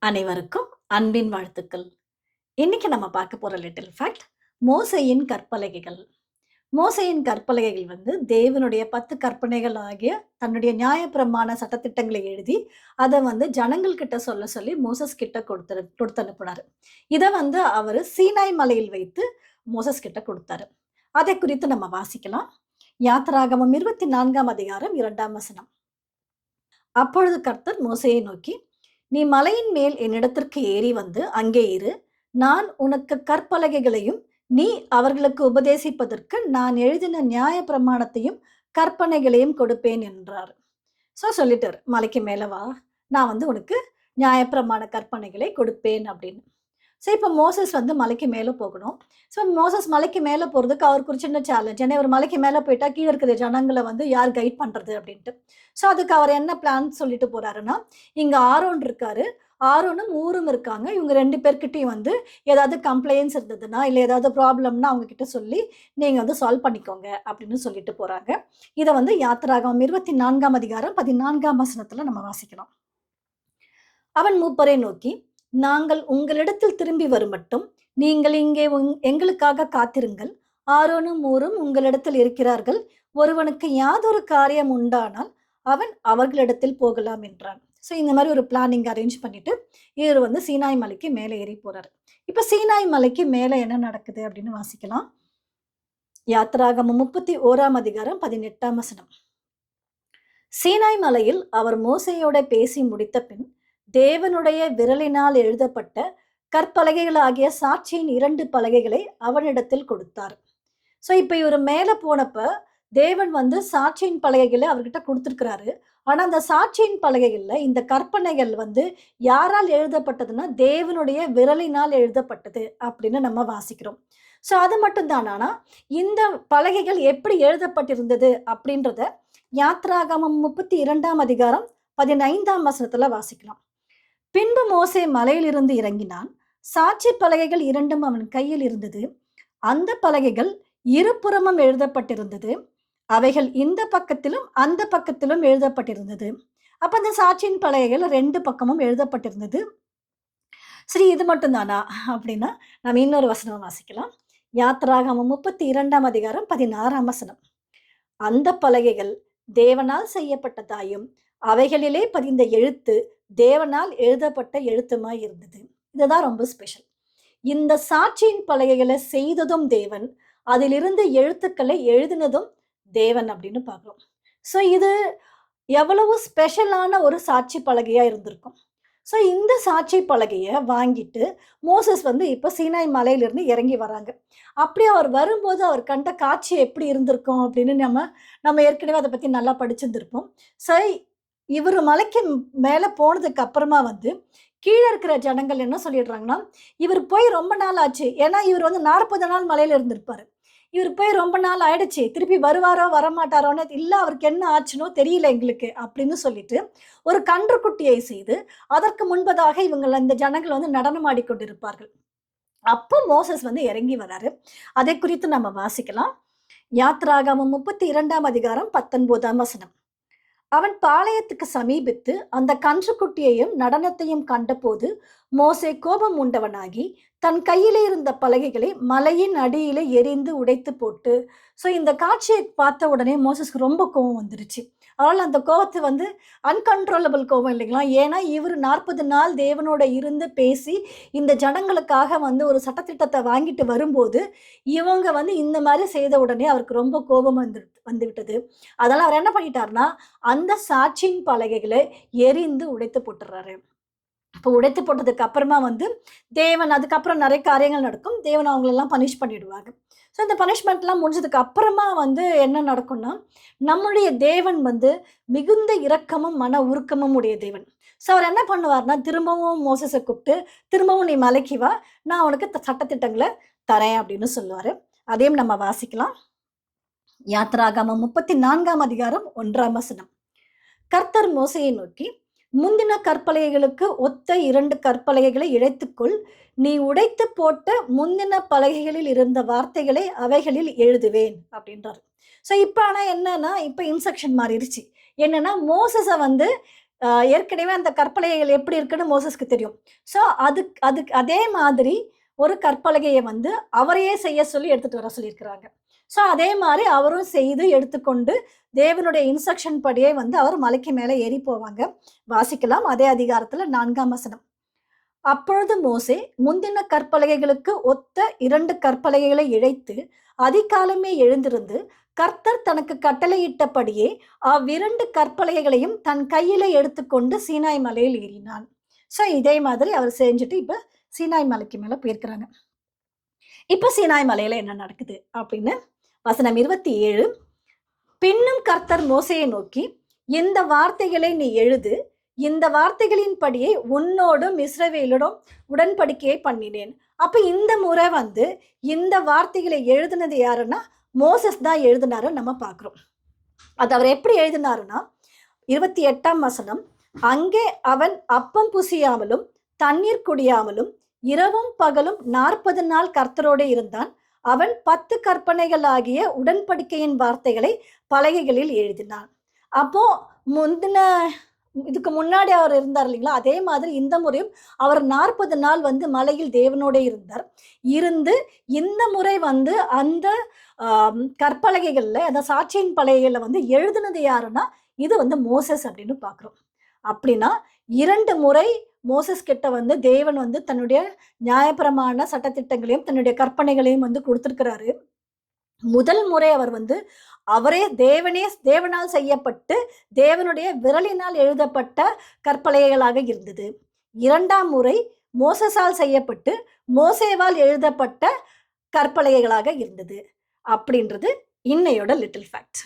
அனைவருக்கும் அன்பின் வாழ்த்துக்கள். இன்னைக்கு நம்ம பார்க்க போற லிட்டில் ஃபேக்ட் மோசேயின் கற்பலகைகள். மோசேயின் கற்பலகைகள் தேவனுடைய 10 கற்பனைகள் ஆகிய தன்னுடைய நியாயப்பிரமாண சட்டதிட்டங்களை எழுதி அதை ஜனங்கள் கிட்ட சொல்ல சொல்லி மோசஸ் கிட்ட கொடுத்து அனுப்புனாரு. இதை அவரு சீனாய் மலையில் வைத்து மோசஸ் கிட்ட கொடுத்தாரு. அதை குறித்து நம்ம வாசிக்கலாம். யாத்திராகமம் 24ஆம் அதிகாரம் 2ஆம் வசனம். அப்பொழுது கர்த்தர் மோசேயை நோக்கி, நீ மலையின் மேல் என்னிடத்திற்கு ஏறி அங்கே இரு. நான் உனக்கு கற்பலகைகளையும் நீ அவர்களுக்கு உபதேசிப்பதற்கு நான் எழுதின நியாய பிரமாணத்தையும் கற்பனைகளையும் கொடுப்பேன் என்றார். சொல்லிட்டார், மலைக்கு மேல வா, நான் உனக்கு நியாயப்பிரமாண கற்பனைகளை கொடுப்பேன் அப்படின்னு. இப்போ மோசஸ் மலைக்கு மேலே போகணும். மோசஸ் மலைக்கு மேலே போகிறதுக்கு அவருக்கு ஒரு சின்ன சேலஞ்ச். ஏன்னா ஒரு மலைக்கு மேலே போயிட்டா கீழே இருக்கிற ஜனங்களை யார் கைட் பண்ணுறது அப்படின்ட்டு. அதுக்கு அவர் என்ன பிளான் சொல்லிட்டு போறாருன்னா, இங்கே ஆரோன் இருக்காரு, ஆரோனும் ஊரும் இருக்காங்க. இவங்க 2 பேர்கிட்டையும் ஏதாவது கம்ப்ளைண்ட்ஸ் இருந்ததுன்னா இல்லை ஏதாவது ப்ராப்ளம்னா அவங்க கிட்ட சொல்லி நீங்கள் சால்வ் பண்ணிக்கோங்க அப்படின்னு சொல்லிட்டு போறாங்க. இதை யாத்திராகமம் 24ஆம் அதிகாரம் 14ஆம் வசனத்துல நம்ம வாசிக்கலாம். அவன் மூப்பரை நோக்கி, நாங்கள் உங்களிடத்தில் திரும்பி வரும் மட்டும் நீங்கள் இங்கே எங்களுக்காக காத்திருங்கள். ஆரோனும் ஊரும் உங்களிடத்தில் இருக்கிறார்கள். ஒருவனுக்கு யாதொரு காரியம் உண்டானால் அவன் அவர்களிடத்தில் போகலாம் என்றான். இந்த மாதிரி ஒரு பிளானிங் அரேஞ்ச் பண்ணிட்டு இவர் சீனாய் மலைக்கு மேலே ஏறி போறாரு. இப்ப சீனாய் மலைக்கு மேலே என்ன நடக்குது அப்படின்னு வாசிக்கலாம். யாத்திராகமம் 31ஆம் அதிகாரம் 18ஆம் வசனம். சீனாய் மலையில் அவர் மோசேயோட பேசி முடித்த பின் தேவனுடைய விரலினால் எழுதப்பட்ட கற்பலகைகளாகிய சாட்சியின் 2 பலகைகளை அவனிடத்தில் கொடுத்தார். இப்ப இவர் மேல போனப்ப தேவன் சாட்சியின் பலகைகளை அவர்கிட்ட கொடுத்துருக்கிறாரு. ஆனா அந்த சாட்சியின் பலகைகள்ல இந்த கற்பனைகள் யாரால் எழுதப்பட்டதுன்னா தேவனுடைய விரலினால் எழுதப்பட்டது அப்படின்னு நம்ம வாசிக்கிறோம். அது மட்டும் தான். ஆனா இந்த பலகைகள் எப்படி எழுதப்பட்டிருந்தது அப்படின்றத யாத்ராகமம் 32ஆம் அதிகாரம் 15ஆம் வசனத்துல வாசிக்கலாம். பின்பு மோசே மலையிலிருந்து இறங்கினான். சாட்சி பலகைகள் 2ம் அவன் கையில் இருந்தது. அந்த பலகைகள் இருபுறமும் எழுதப்பட்டிருந்தது. அவைகள் இந்த பக்கத்திலும் அந்த பக்கத்திலும் எழுதப்பட்டிருந்தது. அப்ப அந்த சாட்சியின் பலகைகள் 2 பக்கமும் எழுதப்பட்டிருந்தது. சரி, இது மட்டும் தானா அப்படின்னா நம்ம இன்னொரு வசனம் வாசிக்கலாம். யாத்திராகமம் 32ஆம் அதிகாரம் 16ஆம் வசனம். அந்த பலகைகள் தேவனால் செய்யப்பட்டதாயும் அவைகளிலே பதிந்த எழுத்து தேவனால் எழுதப்பட்ட எழுத்துமாய் இருந்தது. இதுதான் ரொம்ப ஸ்பெஷல். இந்த சாட்சியின் பலகைகளை செய்ததும் தேவன், அதிலிருந்து எழுத்துக்களை எழுதினதும் தேவன் அப்படின்னு பார்க்கிறோம். இது எவ்வளவு ஸ்பெஷலான ஒரு சாட்சி பலகையா இருந்திருக்கும். இந்த சாட்சி பலகையை வாங்கிட்டு மோசஸ் இப்ப சீனாய் மலையிலிருந்து இறங்கி வராங்க. அப்படி அவர் வரும்போது அவர் கண்ட காட்சி எப்படி இருந்திருக்கும் அப்படின்னு நம்ம ஏற்கனவே அதை பத்தி நல்லா படிச்சிருந்திருப்போம். இவர் மலைக்கு மேல போனதுக்கு அப்புறமா கீழே இருக்கிற ஜனங்கள் என்ன சொல்லிடுறாங்கன்னா, இவர் போய் ரொம்ப நாள் ஆச்சு. ஏன்னா இவர் 40 நாள் மலையில இருந்திருப்பாரு. இவர் போய் ரொம்ப நாள் ஆயிடுச்சு, திருப்பி வருவாரோ வரமாட்டாரோன்னு இல்லை, அவருக்கு என்ன ஆச்சுனோ தெரியல எங்களுக்கு அப்படின்னு சொல்லிட்டு ஒரு கன்றுக்குட்டியை செய்து அதற்கு முன்பதாக இவங்க இந்த ஜனங்கள் நடனம் ஆடிக்கொண்டிருப்பார்கள். அப்போ மோசஸ் இறங்கி வராரு. அதை குறித்து நம்ம வாசிக்கலாம். யாத்ராகமம் 32ஆம் அதிகாரம் 19ஆம் வசனம். அவன் பாளையத்துக்கு சமீபித்து அந்த கன்றுக்குட்டியையும் நடனத்தையும் கண்டபோது மோசே கோபம் உண்டவனாகி தன் கையிலே இருந்த பலகைகளை மலையின் அடியிலே எரிந்து உடைத்து போட்டு. இந்த காட்சியை பார்த்த உடனே மோசஸ்க்கு ரொம்ப கோபம் வந்துருச்சு. அதனால் அந்த கோபத்தை அன்கன்ட்ரோலபிள் கோபம் இல்லைங்களா. ஏன்னா இவர் 40 நாள் தேவனோட இருந்து பேசி இந்த ஜனங்களுக்காக ஒரு சட்டத்திட்டத்தை வாங்கிட்டு வரும்போது இவங்க இந்த மாதிரி செய்த உடனே அவருக்கு ரொம்ப கோபம் வந்து விட்டது. அதனால அவர் என்ன பண்ணிட்டாருன்னா அந்த சாட்சியின் பலகைகளை எரிந்து உடைத்து போட்டுறாரு. இப்போ உடைத்து போட்டதுக்கு அப்புறமா தேவன் அதுக்கப்புறம் நிறைய காரியங்கள் நடக்கும். தேவன் அவங்களெல்லாம் பனிஷ் பண்ணிடுவாங்க. இந்த பனிஷ்மெண்ட்லாம் முடிஞ்சதுக்கு அப்புறமா என்ன நடக்கும்னா, நம்முடைய தேவன் மிகுந்த இரக்கமும் மன உருக்கமும் உடைய தேவன். அவர் என்ன பண்ணுவார்னா, திரும்பவும் மோசஸை கூப்பிட்டு திரும்பவும் நீ மலைக்கு வா, நான் உனக்கு சட்டத்திட்டங்களை தரேன் அப்படின்னு சொல்லுவாரு. அதையும் நம்ம வாசிக்கலாம். யாத்ராகமம் 34ஆம் அதிகாரம் 1ஆம் வசனம். கர்த்தர் மோசையை நோக்கி, முந்தின கற்பலகைகளுக்கு ஒத்த 2 கற்பலகைகளை இழைத்துக்கொள். நீ உடைத்து போட்ட முந்தின பலகைகளில் இருந்த வார்த்தைகளை அவைகளில் எழுதுவேன் அப்படின்றாரு. இப்ப ஆனா என்னன்னா இப்ப இன்ஸ்ட்ரக்ஷன் மாறிடுச்சு. என்னன்னா மோசஸை ஏற்கனவே அந்த கற்பலகைகள் எப்படி இருக்குன்னு மோசஸ்க்கு தெரியும். ஸோ அதுக்கு அதே மாதிரி ஒரு கற்பலகையை வந்து அவரையே செய்ய சொல்லி எடுத்துட்டு வர சொல்லியிருக்கிறாங்க. ஸோ அதே மாதிரி அவரும் செய்து எடுத்துக்கொண்டு தேவனுடைய இன்ஸ்ட்ரக்ஷன் படியே வந்து அவர் மலைக்கு மேலே ஏறி போவாங்க. வாசிக்கலாம் அதே அதிகாரத்துல 4ஆம் வசனம். அப்பொழுது மோசே முந்தின கற்பலகைகளுக்கு ஒத்த 2 கற்பலகைகளை இழைத்து அதிகாலமே எழுந்திருந்து கர்த்தர் தனக்கு கட்டளையிட்டபடியே அவ்விரண்டு கற்பலகைகளையும் தன் கையில எடுத்துக்கொண்டு சீனாய் மலையில் ஏறினான். ஸோ இதே மாதிரி அவர் செஞ்சுட்டு இப்ப சீனாய் மலைக்கு மேல போயிருக்கிறாங்க. இப்ப சீனாய் மலையில என்ன நடக்குது அப்படின்னு வசனம் 27. பின்னும் கர்த்தர் மோசையை நோக்கி, இந்த வார்த்தைகளை நீ எழுது, இந்த வார்த்தைகளின்படியே உன்னோடும் இஸ்ரவேலோடும் உடன்படிக்கையை பண்ணினேன். அப்ப இந்த முறை வந்து இந்த வார்த்தைகளை எழுதுனது யாருன்னா மோசஸ் தான் எழுதினாரு நம்ம பார்க்கிறோம். அது அவர் எப்படி எழுதினாருன்னா 28ஆம் வசனம். அங்கே அவன் அப்பம் புசியாமலும் தண்ணீர் குடியாமலும் இரவும் பகலும் 40 நாள் கர்த்தரோடு இருந்தான். அவன் 10 கற்பனைகள் ஆகிய உடன்படிக்கையின் வார்த்தைகளை பலகைகளில் எழுதினான். அப்போ இதுக்கு முன்னாடி அவர் இருந்தார் இல்லைங்களா, அதே மாதிரி இந்த முறையும் அவர் 40 நாள் வந்து மலையில் தேவனோட இருந்தார். இருந்து இந்த முறை வந்து அந்த கற்பலகைகள்ல அந்த சாட்சியின் பலகைகள்ல வந்து எழுதுனது யாருன்னா இது வந்து மோசஸ் அப்படின்னு பாக்குறோம். அப்படின்னா 2 முறை மோசஸ் கிட்ட வந்து தேவன் வந்து தன்னுடைய நியாயப்பிரமாண சட்டத்திட்டங்களையும் தன்னுடைய கற்பனைகளையும் வந்து கொடுத்திருக்கிறாரு. முதல் முறை அவர் வந்து அவரே தேவனால் செய்யப்பட்டு தேவனுடைய விரலினால் எழுதப்பட்ட கற்பலகைகளாக இருந்தது. 2ஆம் முறை மோசஸால் செய்யப்பட்டு மோசேவால் எழுதப்பட்ட கற்பலகைகளாக இருந்தது அப்படின்றது இன்னையோட லிட்டில் ஃபேக்ட்.